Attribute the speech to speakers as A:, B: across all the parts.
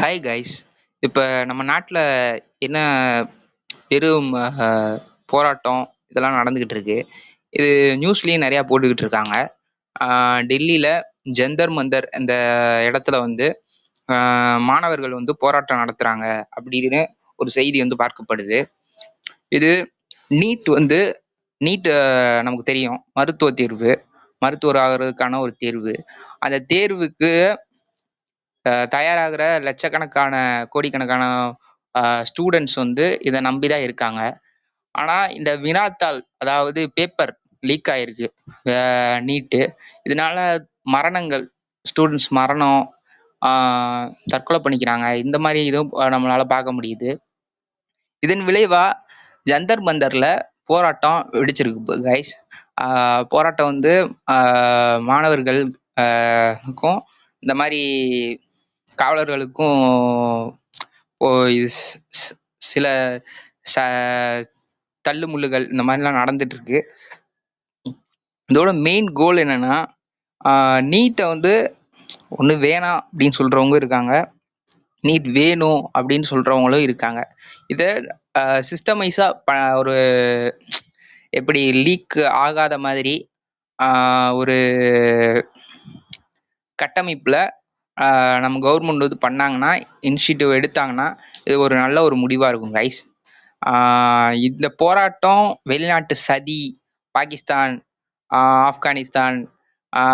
A: Hi guys. இப்போ நம்ம நாட்டில் என்ன பெரும் போராட்டம் இதெல்லாம் நடந்துக்கிட்டு இருக்கு. இது நியூஸ்லேயும் நிறையா போட்டுக்கிட்டு இருக்காங்க. டெல்லியில் ஜந்தர் மந்தர் அந்த இடத்துல வந்து மாணவர்கள் வந்து போராட்டம் நடத்துகிறாங்க அப்படின்னு ஒரு செய்தி வந்து பார்க்கப்படுது. இது நீட் நமக்கு தெரியும், மருத்துவ தேர்வு, மருத்துவர் ஆகிறதுக்கான ஒரு தேர்வு. அந்த தேர்வுக்கு தயாராகிற லட்சக்கணக்கான கோடிக்கணக்கான ஸ்டூடெண்ட்ஸ் வந்து இதை நம்பி தான் இருக்காங்க. ஆனால் இந்த வினாத்தாள், அதாவது பேப்பர் லீக் ஆகிருக்கு நீட்டு. இதனால மரணங்கள், ஸ்டூடெண்ட்ஸ் மரணம், தற்கொலை பண்ணிக்கிறாங்க. இந்த மாதிரி இதுவும் நம்மளால் பார்க்க முடியுது. இதன் விளைவாக ஜந்தர் மந்தரில் போராட்டம் வெடிச்சிருக்கு கைஸ். போராட்டம் வந்து மாணவர்களுக்கும் இந்த மாதிரி காவலர்களுக்கும் சில தள்ளுமுள்ளுகள் இந்த மாதிரிலாம் நடந்துட்டு இருக்கு. இதோட மெயின் கோல் என்னன்னா, நீட்டை வந்து ஒன்று வேணாம் அப்படின்னு சொல்றவங்க இருக்காங்க, நீட் வேணும் அப்படின்னு சொல்றவங்களும் இருக்காங்க. இதை சிஸ்டமைஸா ஒரு எப்படி லீக் ஆகாத மாதிரி ஒரு கட்டமைப்புல நம்ம கவர்மெண்ட் வந்து பண்ணாங்கன்னா, இனிஷியேட்டிவ் எடுத்தாங்கன்னா, இது ஒரு நல்ல ஒரு முடிவாக இருக்கும் கைஸ். இந்த போராட்டம் வெளிநாட்டு சதி, பாகிஸ்தான், ஆப்கானிஸ்தான்,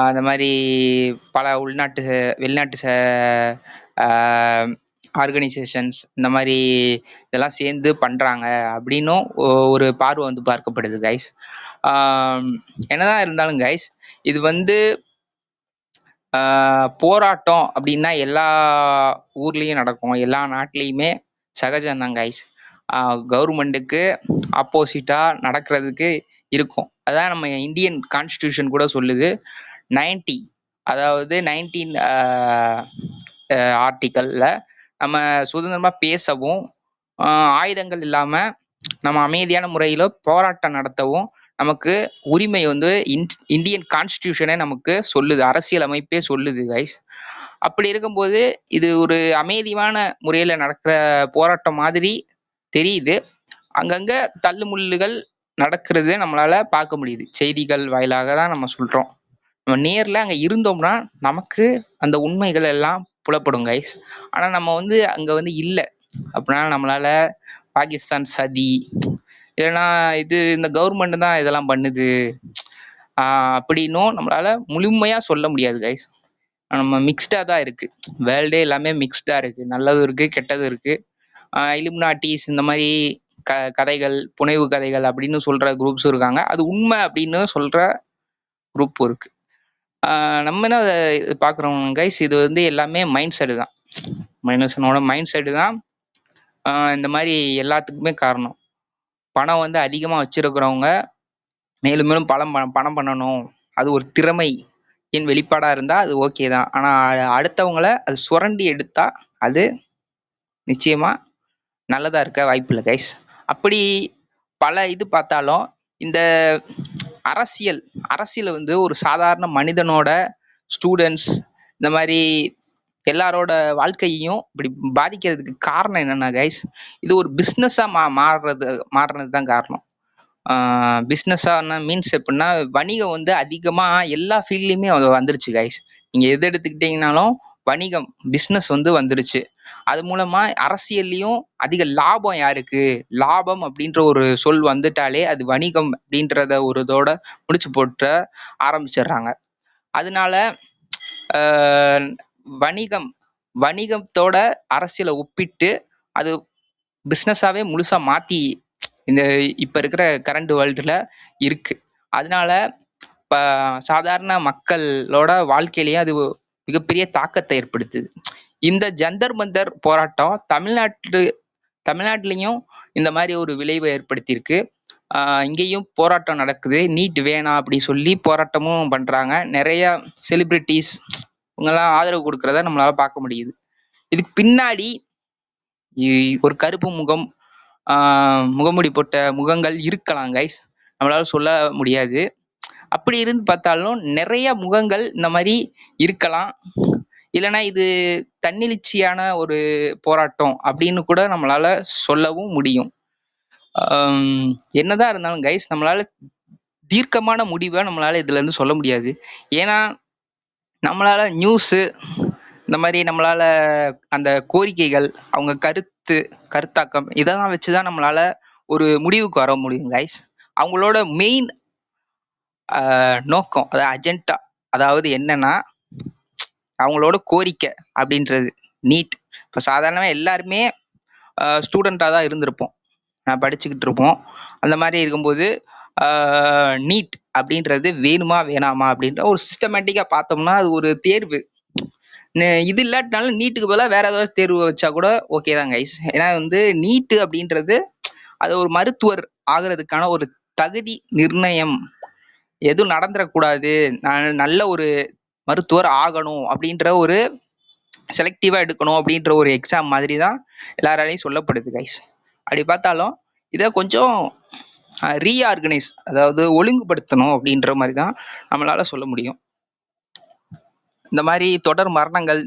A: அந்த மாதிரி பல வெளிநாட்டு ஆர்கனைசேஷன்ஸ் இந்த மாதிரி இதெல்லாம் சேர்ந்து பண்ணுறாங்க அப்படின்னும் ஒரு பார்வை வந்து பார்க்கப்படுது கைஸ். என்னதான் இருந்தாலும் கைஸ், இது வந்து போராட்டம் அப்படின்னா எல்லா ஊர்லேயும் நடக்கும், எல்லா நாட்டிலையுமே சகஜம்தான் கைஸ். கவர்மெண்ட்டுக்கு ஆப்போசிட்டாக நடக்கிறதுக்கு இருக்கும். அதான் நம்ம இந்தியன் கான்ஸ்டியூஷன் கூட சொல்லுது. 19 ஆர்டிக்கலில் நம்ம சுதந்திரமாக பேசவும், ஆயுதங்கள் இல்லாமல் நம்ம அமைதியான முறையில் போராட்டம் நடத்தவும் நமக்கு உரிமை வந்து இந்தியன் கான்ஸ்டியூஷனே நமக்கு சொல்லுது, அரசியல் அமைப்பே சொல்லுது கைஸ். அப்படி இருக்கும்போது இது ஒரு அமைதியான முறையில் நடக்கிற போராட்டம் மாதிரி தெரியுது. அங்கங்கே தள்ளுமுள்ளுகள் நடக்கிறது நம்மளால பார்க்க முடியுது. செய்திகள் வாயிலாக தான் நம்ம சொல்கிறோம். நம்ம நேரில் அங்கே இருந்தோம்னா நமக்கு அந்த உண்மைகள் எல்லாம் புலப்படும் கைஸ். ஆனால் நம்ம வந்து அங்கே வந்து இல்லை அப்படின்னா நம்மளால பாகிஸ்தான் சதி, இல்லைன்னா இது இந்த கவர்மெண்ட் தான் இதெல்லாம் பண்ணுது அப்படின்னும் நம்மளால முழுமையா சொல்ல முடியாது கைஸ். நம்ம மிக்ஸ்டாக தான் இருக்கு, வேர்ல்டே எல்லாமே மிக்ஸ்டாக இருக்கு, நல்லதும் இருக்கு கெட்டதும் இருக்கு. இலுமினாட்டிஸ் இந்த மாதிரி கதைகள், புனைவு கதைகள் அப்படின்னு சொல்ற குரூப்ஸும் இருக்காங்க, அது உண்மை அப்படின்னு சொல்ற குரூப்பும் இருக்கு. நம்ம என்ன பார்க்குறோம் கைஸ், இது வந்து எல்லாமே மைண்ட் செட்டு தான், மனுஷனோட மைண்ட் செட்டு தான் இந்த மாதிரி எல்லாத்துக்குமே காரணம். பணம் வந்து அதிகமாக வச்சிருக்கிறவங்க மேலும் மேலும் பணம் பண்ணணும், அது ஒரு திறமை என் வெளிப்பாடாக இருந்தால் அது ஓகே தான். ஆனால் அடுத்தவங்கள அது சுரண்டி எடுத்தா அது நிச்சயமாக நல்லதாக இருக்க வாய்ப்பு இல்லை கைஸ். அப்படி பல இது பார்த்தாலும் இந்த அரசியல் வந்து ஒரு சாதாரண மனிதனோட, ஸ்டூடெண்ட்ஸ் இந்த மாதிரி எல்லாரோட வாழ்க்கையையும் இப்படி பாதிக்கிறதுக்கு காரணம் என்னன்னா கைஸ், இது ஒரு பிஸ்னஸாக மாறுறது தான் காரணம். பிஸ்னஸான மீன்ஸ் எப்படின்னா, வணிகம் வந்து அதிகமாக எல்லா ஃபீல்ட்லேயுமே வந்துருச்சு கைஸ். நீங்கள் எது எடுத்துக்கிட்டிங்கனாலும் வணிகம், பிஸ்னஸ் வந்து வந்துருச்சு. அது மூலமாக அரசியல்லையும் அதிக லாபம் யாருக்கு, லாபம் அப்படின்ற ஒரு சொல் வந்துட்டாலே அது வணிகம் அப்படின்றத ஒரு இதோட முடிச்சு போட்டு ஆரம்பிச்சிடுறாங்க. அதனால வணிகத்தோட அரசியலை ஒப்பிட்டு அது பிஸ்னஸாகவே முழுசாக மாற்றி இந்த இப்போ இருக்கிற கரண்ட் வேர்ல்டில் இருக்கு. அதனால இப்போ சாதாரண மக்களோட வாழ்க்கையிலையும் அது மிகப்பெரிய தாக்கத்தை ஏற்படுத்துது. இந்த ஜந்தர் மந்தர் போராட்டம் தமிழ்நாட்டிலையும் இந்த மாதிரி ஒரு விளைவை ஏற்படுத்தியிருக்கு. இங்கேயும் போராட்டம் நடக்குது, நீட் வேணாம் அப்படி சொல்லி போராட்டமும் பண்ணுறாங்க. நிறைய செலிபிரிட்டிஸ் இவங்கெல்லாம் ஆதரவு கொடுக்குறத நம்மளால பார்க்க முடியுது. இதுக்கு பின்னாடி ஒரு கருப்பு முகமூடி போட்ட முகங்கள் இருக்கலாம் கைஸ், நம்மளால சொல்ல முடியாது. அப்படி இருந்து பார்த்தாலும் நிறைய முகங்கள் இந்த மாதிரி இருக்கலாம். இல்லைன்னா இது தன்னெழுச்சியான ஒரு போராட்டம் அப்படின்னு கூட நம்மளால சொல்லவும் முடியும். என்னதான் இருந்தாலும் கைஸ், நம்மளால தீர்க்கமான முடிவை நம்மளால இதுல இருந்து சொல்ல முடியாது. ஏன்னா நம்மளால நியூஸு இந்த மாதிரி நம்மளால அந்த கோரிக்கைகள், அவங்க கருத்தாக்கம் இதெல்லாம் வச்சுதான் நம்மளால ஒரு முடிவுக்கு வர முடியும் கைஸ். அவங்களோட மெயின் நோக்கம், அதாவது அஜெண்டா, அதாவது என்னன்னா அவங்களோட கோரிக்கை அப்படின்றது நீட். இப்போ சாதாரணமாக எல்லாருமே ஸ்டூடெண்ட்டாக தான் இருந்திருப்போம், படிச்சுக்கிட்டு இருப்போம். அந்த மாதிரி இருக்கும்போது நீட் அப்படின்றது வேணுமா வேணாமா அப்படின்ற ஒரு சிஸ்டமேட்டிக்காக பார்த்தோம்னா அது ஒரு தேர்வு. இது இல்லாட்டினாலும் நீட்டுக்கு பதிலாக வேற ஏதாவது தேர்வு வச்சா கூட ஓகே தான் கைஸ். ஏன்னா வந்து நீட்டு அப்படின்றது அது ஒரு மருத்துவர் ஆகிறதுக்கான ஒரு தகுதி நிர்ணயம். எதுவும் நடந்துடக்கூடாது, நான் நல்ல ஒரு மருத்துவர் ஆகணும் அப்படின்ற ஒரு செலக்டிவா எடுக்கணும் அப்படின்ற ஒரு எக்ஸாம் மாதிரி தான் எல்லாராலையும் சொல்லப்படுது கைஸ். அப்படி பார்த்தாலும் இதை கொஞ்சம் ரீஆர்கனைஸ், அதாவது ஒழுங்குபடுத்தணும் அப்படின்ற மாதிரி தான் நம்மளால சொல்ல முடியும். இந்த மாதிரி தொடர் மரணங்கள்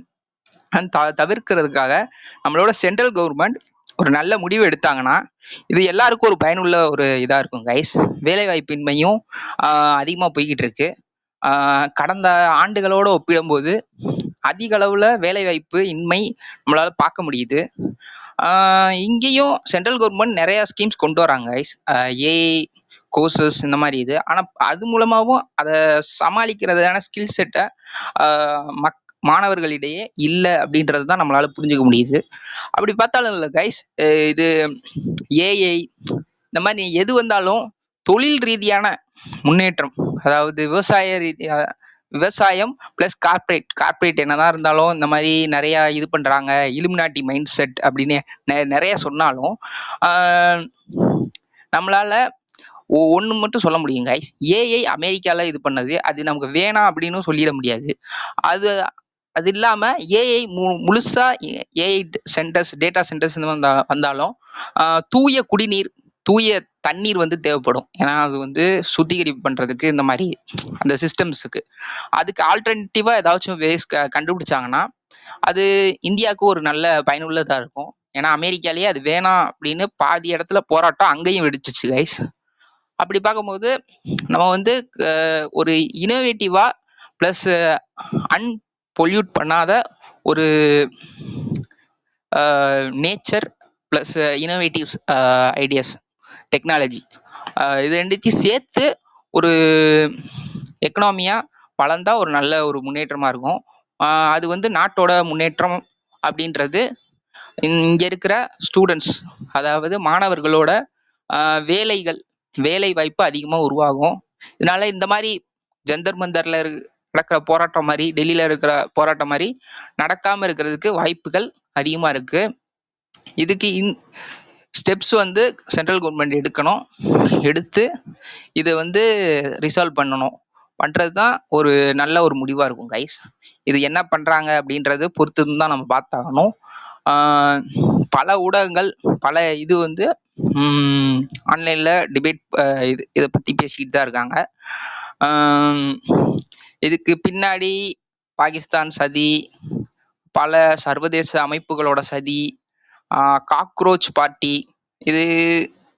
A: தவிர்க்கிறதுக்காக நம்மளோட சென்ட்ரல் கவர்மெண்ட் ஒரு நல்ல முடிவு எடுத்தாங்கன்னா இது எல்லாருக்கும் ஒரு பயனுள்ள ஒரு இதாக இருக்கும் கைஸ். வேலைவாய்ப்பின்மையும் அதிகமாக போய்கிட்டு இருக்கு. கடந்த ஆண்டுகளோடு ஒப்பிடும்போது அதிக அளவில் வேலைவாய்ப்பு இன்மை நம்மளால பார்க்க முடியுது. இங்கேயும் சென்ட்ரல் கவர்மெண்ட் நிறைய ஸ்கீம்ஸ் கொண்டு வராங்க கைஸ், ஏஐ கோர்சஸ் இந்த மாதிரி இது. ஆனால் அது மூலமாகவும் அதை சமாளிக்கிறதான ஸ்கில் செட்டை மாணவர்களிடையே இல்லை அப்படின்றது தான் நம்மளால புரிஞ்சுக்க முடியுது. அப்படி பார்த்தாலும் இல்லை கைஸ், இது ஏஐ இந்த மாதிரி எது வந்தாலும் தொழில் ரீதியான முன்னேற்றம், அதாவது விவசாயம் பிளஸ் கார்பரேட் என்னதான் இருந்தாலும் இந்த மாதிரி நிறைய இது பண்றாங்க, இலுமினாட்டி மைண்ட் செட் அப்படின்னு நிறைய சொன்னாலும் நம்மளால ஒன்று மட்டும் சொல்ல முடியும் கைஸ், ஏஐ அமெரிக்காவில் இது பண்ணது, அது நமக்கு வேணாம் அப்படின்னு சொல்லிட முடியாது. அது இல்லாமல் ஏஐ முழுசா ஏஐ சென்டர்ஸ், டேட்டா சென்டர்ஸ் வந்தாலும் தூய குடிநீர், தூய தண்ணீர் வந்து தேவைப்படும். ஏன்னா அது வந்து சுத்திகரிப்பு பண்ணுறதுக்கு இந்த மாதிரி அந்த சிஸ்டம்ஸுக்கு அதுக்கு ஆல்டர்னேட்டிவாக ஏதாச்சும் வேஸ் கண்டுபிடிச்சாங்கன்னா அது இந்தியாவுக்கு ஒரு நல்ல பயனுள்ளதாக இருக்கும். ஏன்னா அமெரிக்காலேயே அது வேணாம் அப்படின்னு பாதி இடத்துல போராட்டம் அங்கேயும் வெடிச்சிச்சு கைஸ். அப்படி பார்க்கும்போது நம்ம வந்து ஒரு இனோவேட்டிவாக ப்ளஸ் அன்பொல்யூட் பண்ணாத ஒரு nature plus innovative ideas, technology இது ரெண்டுத்தையும் சேர்த்து ஒரு எக்கனாமியாக வளர்ந்தா ஒரு நல்ல ஒரு முன்னேற்றமாக இருக்கும். அது வந்து நாட்டோட முன்னேற்றம் அப்படின்றது இங்கே இருக்கிற ஸ்டூடெண்ட்ஸ், அதாவது மாணவர்களோட வேலை வாய்ப்பு அதிகமாக உருவாகும். இதனால இந்த மாதிரி ஜந்தர் மந்தரில் நடக்கிற போராட்டம் மாதிரி, டெல்லியில் இருக்கிற போராட்டம் மாதிரி நடக்காமல் இருக்கிறதுக்கு வாய்ப்புகள் அதிகமாக இருக்கு. இதுக்கு ஸ்டெப்ஸ் வந்து சென்ட்ரல் கவர்மெண்ட் எடுத்து இதை வந்து ரிசால்வ் பண்ணுறது தான் ஒரு நல்ல ஒரு முடிவாக இருக்கும் கைஸ். இது என்ன பண்ணுறாங்க அப்படின்றது பொறுத்து தான் நம்ம பார்த்தாகணும். பல ஊடகங்கள் பல இது வந்து ஆன்லைனில் டிபேட் இதை பற்றி பேசிக்கிட்டு தான் இருக்காங்க. இதுக்கு பின்னாடி பாகிஸ்தான் சதி, பல சர்வதேச அமைப்புகளோட சதி, காக்ரோச் பார்ட்டி, இது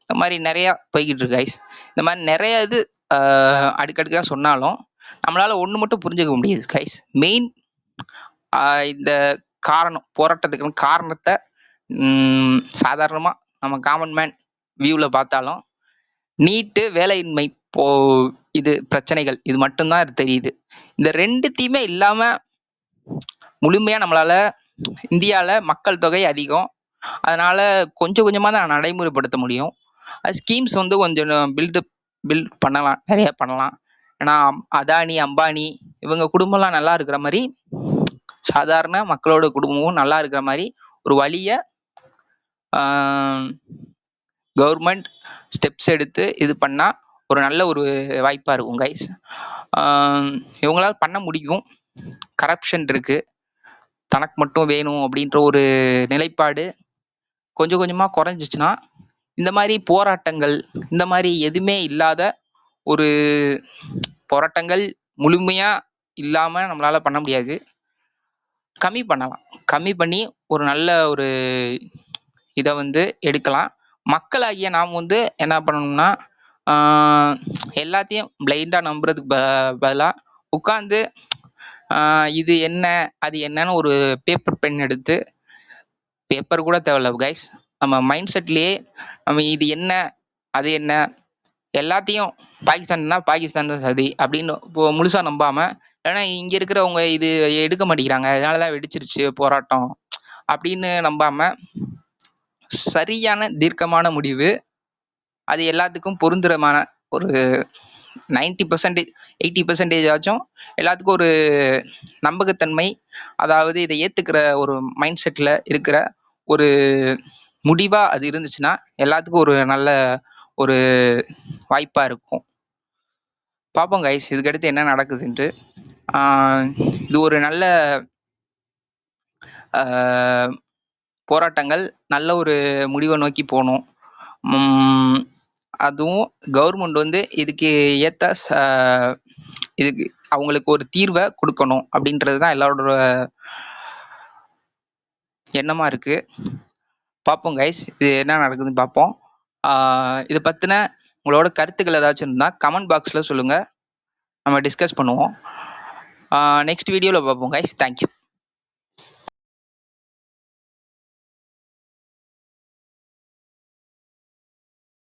A: இந்த மாதிரி நிறையா போய்கிட்டு இருக்கு கைஸ். இந்த மாதிரி நிறைய இது அடுக்கடுக்காக சொன்னாலும் நம்மளால ஒன்று மட்டும் புரிஞ்சுக்க முடியுது கைஸ். மெயின் இந்த போராட்டத்துக்கான காரணத்தை சாதாரணமாக நம்ம காமன் மேன் வியூவில் பார்த்தாலும் நீட்டு, வேலையின்மை, இது பிரச்சனைகள், இது மட்டும்தான் தெரியுது. இந்த ரெண்டுத்தையுமே இல்லாமல் முழுமையாக நம்மளால இந்தியாவில் மக்கள் தொகை அதிகம், அதனால கொஞ்சம் கொஞ்சமாக தான் நடைமுறைப்படுத்த முடியும். ஸ்கீம்ஸ் வந்து கொஞ்சம் பில்ட் பண்ணலாம், நிறைய பண்ணலாம். ஏன்னா அதானி, அம்பானி இவங்க குடும்பம்லாம் நல்லா இருக்கிற மாதிரி சாதாரண மக்களோட குடும்பமும் நல்லா இருக்கிற மாதிரி ஒரு வழியை கவர்மெண்ட் ஸ்டெப்ஸ் எடுத்து இது பண்ணால் ஒரு நல்ல ஒரு வாய்ப்பாக இருக்கும் கைஸ். இவங்களால பண்ண முடியும். கரப்ஷன் இருக்குது, தனக்கு மட்டும் வேணும் அப்படின்ற ஒரு நிலைப்பாடு கொஞ்சம் கொஞ்சமாக குறைஞ்சிச்சுன்னா இந்த மாதிரி போராட்டங்கள், இந்த மாதிரி எதுவுமே இல்லாத ஒரு போராட்டங்கள் முழுமையாக இல்லாமல் நம்மளால் பண்ண முடியாது. கம்மி பண்ணலாம். கம்மி பண்ணி ஒரு நல்ல ஒரு இத வந்து எடுக்கலாம். மக்களாகிய நாம் வந்து என்ன பண்ணணும்னா, ஆ எல்லாத்தையும் பிளைண்டா நம்புறதுக்கு பதிலா உட்கார்ந்து இது என்ன? அது என்னன்னு ஒரு பேப்பர், பென் எடுத்து பேப்பர் கூட தேவையில்ல கைஸ். நம்ம மைண்ட் செட்லயே நம்ம இது என்ன? அது என்ன? எல்லாத்தையும் பாகிஸ்தான்னா பாகிஸ்தான் தான் சதி அப்படின்னு இப்போ முழுசா நம்பாம, ஏன்னா இங்க இருக்கிறவங்க இது எடுக்க மாட்டேங்கிறாங்க. அதனால தான் வெடிச்சிருச்சு போராட்டம் அப்படின்னு நம்பாம, சரியான தீர்க்கமான முடிவு. அது எல்லாத்துக்கும் பொருந்துறமான ஒரு 90% 80% ஆச்சும் எல்லாத்துக்கும் ஒரு நம்பகத்தன்மை, அதாவது இதை ஏத்துக்கிற ஒரு மைண்ட் செட்ல இருக்கிற ஒரு முடிவா அது இருந்துச்சுன்னா, எல்லாத்துக்கும் ஒரு நல்ல ஒரு வாய்ப்பா இருக்கும். பார்ப்போம் கைஸ் இதுக்கடுத்து என்ன நடக்குதுன்ட்டு. இது ஒரு நல்ல போராட்டங்கள் நல்ல ஒரு முடிவை நோக்கி போகணும். அதுவும் கவர்மெண்ட் வந்து இதுக்கு ஏற்ற இதுக்கு அவங்களுக்கு ஒரு தீர்வை கொடுக்கணும் அப்படின்றது தான் எல்லாரோட எண்ணமா இருக்கு. பார்ப்போம் கைஸ் இது என்ன நடக்குதுன்னு பார்ப்போம். இதை பற்றின உங்களோட கருத்துக்கள் ஏதாச்சும் இருந்தால் கமெண்ட் பாக்ஸில் சொல்லுங்கள், நம்ம டிஸ்கஸ் பண்ணுவோம். நெக்ஸ்ட் வீடியோவில் பார்ப்போம் கைஸ். தேங்க்யூ.